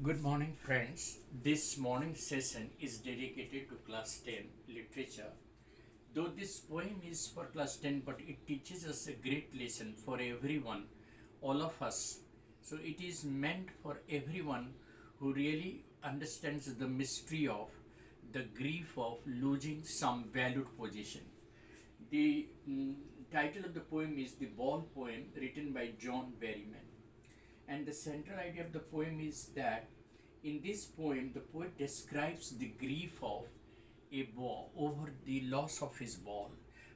Good morning, friends. This morning session is dedicated to class 10 literature. Though this poem is for class 10, but it teaches us a great lesson for everyone, all of us. So it is meant for everyone who really understands the mystery of the grief of losing some valued possession. The title of the poem is The Ball Poem, written by John Berryman. And the central idea of the poem is that in this poem, the poet describes the grief of a boy over the loss of his ball.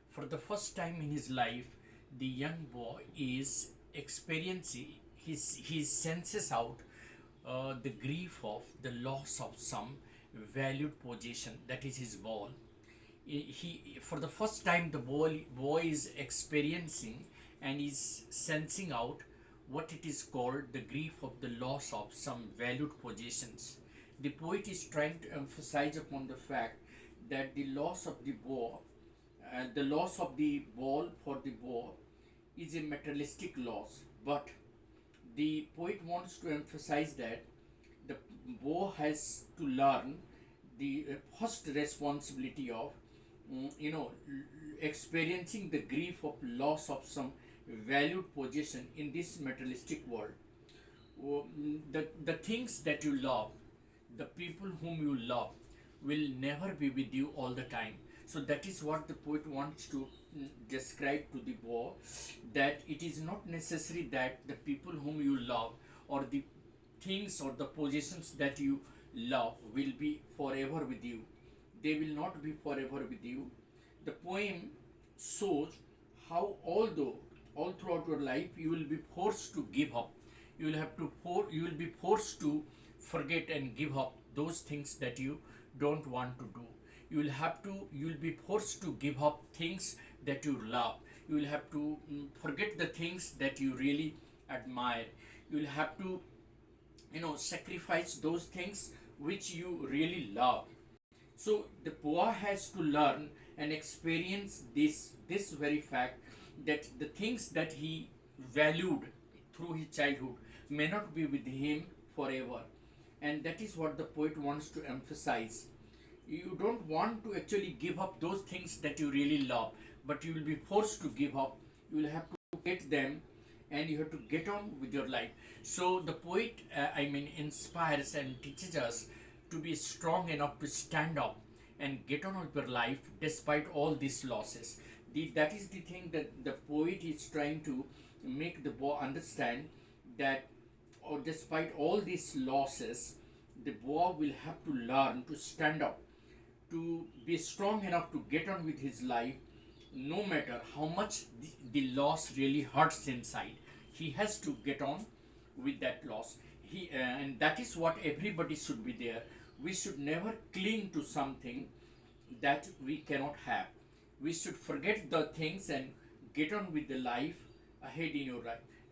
For the first time in his life, the young boy is experiencing, he senses out the grief of the loss of some valued possession, that is his ball. He for the first time the boy is experiencing and is sensing out what it is called the grief of the loss of some valued possessions. The poet is trying to emphasize upon the fact that the loss of the ball for the boy is a materialistic loss, but the poet wants to emphasize that the boy has to learn the first responsibility of experiencing the grief of loss of some valued possession in this materialistic world. The things that you love, the people whom you love, will never be with you all the time. So that is what the poet wants to describe to the boy, that it is not necessary that the people whom you love or the things or the possessions that you love will be forever with you. They will not be forever with you. The poem shows how, although all throughout your life you will be forced to give up, you will be forced to forget and give up those things that you don't want to do. You will be forced to give up things that you love. You will have to forget the things that you really admire. You will have to sacrifice those things which you really love. So the poor has to learn and experience this very fact that the things that he valued through his childhood may not be with him forever. And that is what the poet wants to emphasize. You don't want to actually give up those things that you really love, but you will be forced to give up. You will have to get them and you have to get on with your life. So the poet, inspires and teaches us to be strong enough to stand up and get on with your life despite all these losses. That is the thing that the poet is trying to make the boy understand, that despite all these losses, the boy will have to learn to stand up, to be strong enough to get on with his life, no matter how much the loss really hurts inside. He has to get on with that loss. And that is what everybody should be there. We should never cling to something that we cannot have. We should forget the things and get on with the life ahead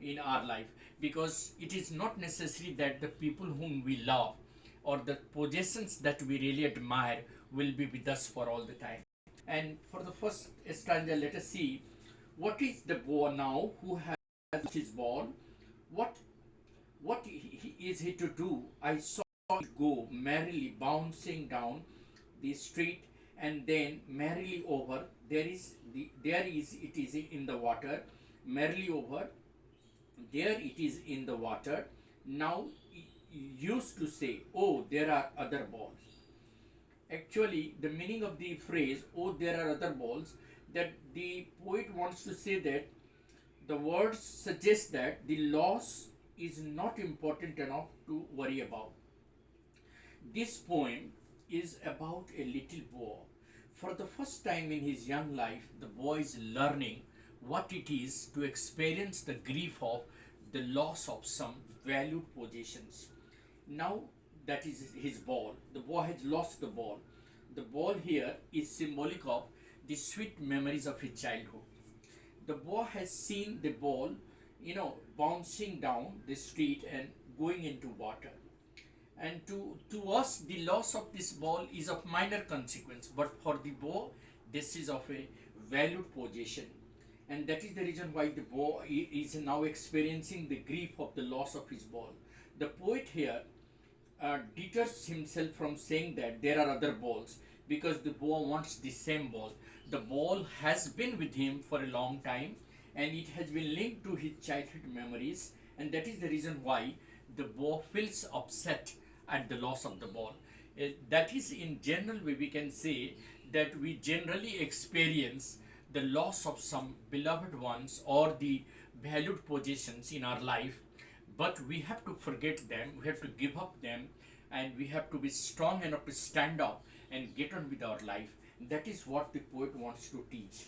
in our life, because it is not necessary that the people whom we love or the possessions that we really admire will be with us for all the time. And for the first stanza, let us see what is the boy now who has his ball. What is he to do? I saw it go merrily bouncing down the street and then merrily over. There is it is in the water, merrily over. There it is in the water. Now used to say, oh, there are other balls. Actually, the meaning of the phrase, oh, there are other balls, that the poet wants to say that the words suggest that the loss is not important enough to worry about. This poem is about a little boy. For the first time in his young life, the boy is learning what it is to experience the grief of the loss of some valued possessions. Now that is his ball. The boy has lost the ball. The ball here is symbolic of the sweet memories of his childhood. The boy has seen the ball, bouncing down the street and going into water. And to us, the loss of this ball is of minor consequence, but for the boy, this is of a valued possession. And that is the reason why the boy is now experiencing the grief of the loss of his ball. The poet here deters himself from saying that there are other balls, because the boy wants the same ball. The ball has been with him for a long time, and it has been linked to his childhood memories, and that is the reason why the boy feels upset at the loss of the ball. That is, in general way, we can say that we generally experience the loss of some beloved ones or the valued possessions in our life, but we have to forget them, we have to give up them, and we have to be strong enough to stand up and get on with our life. That is what the poet wants to teach.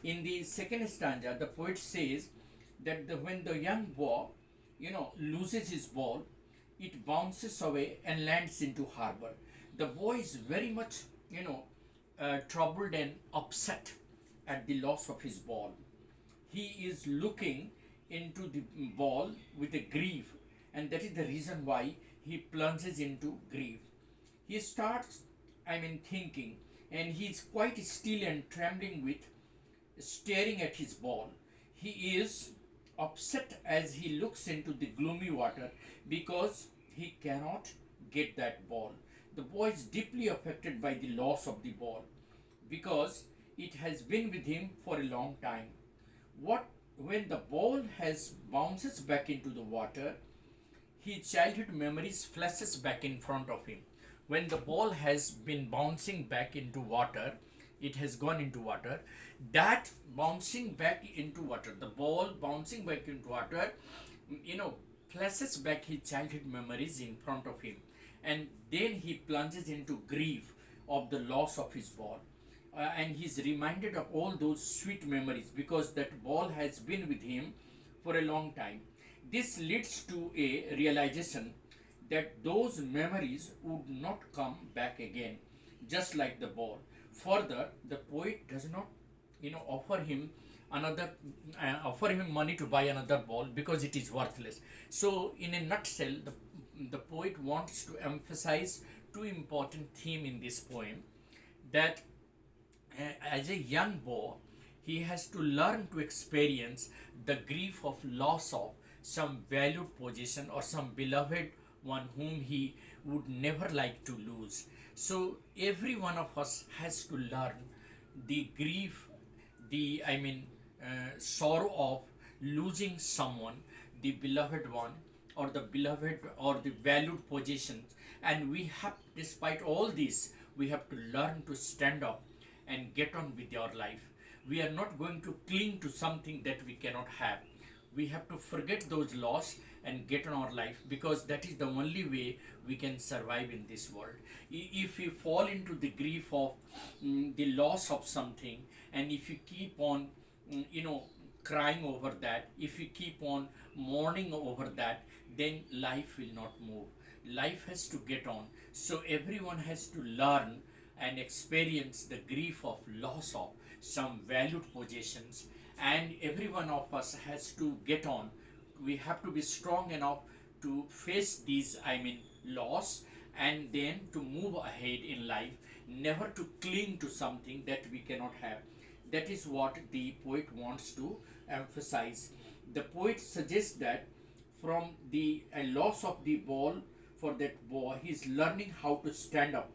In the second stanza, the poet says that when the young boy, loses his ball, it bounces away and lands into harbor. The boy is very much, troubled and upset at the loss of his ball. He is looking into the ball with a grief, and that is the reason why he plunges into grief. He starts, thinking, and he is quite still and trembling with staring at his ball. He is upset as he looks into the gloomy water because he cannot get that ball. The boy is deeply affected by the loss of the ball because it has been with him for a long time. What when the ball has bounces back into the water, his childhood memories flashes back in front of him. When the ball has been bouncing back into water, it has gone into water. That bouncing back into water, the ball bouncing back into water, you know, flashes back his childhood memories in front of him, and then he plunges into grief of the loss of his ball. And he's reminded of all those sweet memories because that ball has been with him for a long time. This leads to a realization that those memories would not come back again, just like the ball. Further, the poet does not, offer him another, offer him money to buy another ball because it is worthless. So, in a nutshell, the poet wants to emphasize two important themes in this poem, that as a young boy, he has to learn to experience the grief of loss of some valued possession or some beloved one whom he would never like to lose. So every one of us has to learn the grief, the sorrow of losing someone, the beloved one, or the beloved or the valued possessions. And we have, despite all this, we have to learn to stand up and get on with your life. We are not going to cling to something that we cannot have. We have to forget those loss and get on our life, because that is the only way we can survive in this world. If you fall into the grief of the loss of something, and if you keep on crying over that, if you keep on mourning over that, then life will not move. Life has to get on. So everyone has to learn and experience the grief of loss of some valued possessions, and every one of us has to get on. We have to be strong enough to face these loss, and then to move ahead in life, never to cling to something that we cannot have. That is what the poet wants to emphasize. The poet suggests that from the loss of the ball for that boy, he is learning how to stand up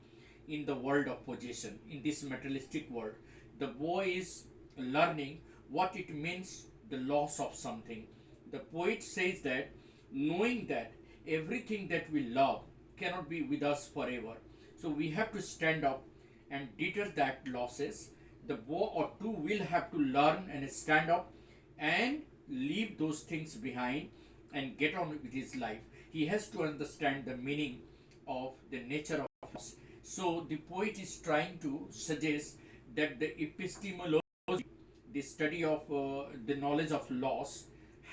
in the world of possession, in this materialistic world. The boy is learning what it means, the loss of something. The poet says that knowing that everything that we love cannot be with us forever, so we have to stand up and deter that losses. The boy or two will have to learn and stand up and leave those things behind and get on with his life. He has to understand the meaning of the nature of us. So the poet is trying to suggest that the epistemology, the study of the knowledge of loss,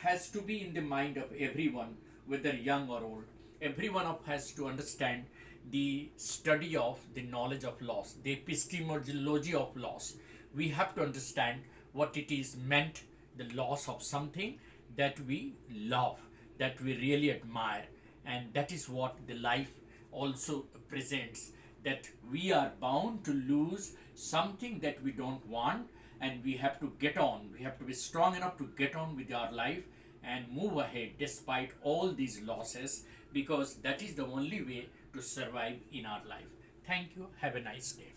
has to be in the mind of everyone, whether young or old. Everyone of has to understand the study of the knowledge of loss, the epistemology of loss. We have to understand what it is meant, the loss of something that we love, that we really admire, and that is what the life also presents, that we are bound to lose something that we don't want, and we have to get on. We have to be strong enough to get on with our life and move ahead despite all these losses, because that is the only way to to survive in our life. Thank you. Have a nice day.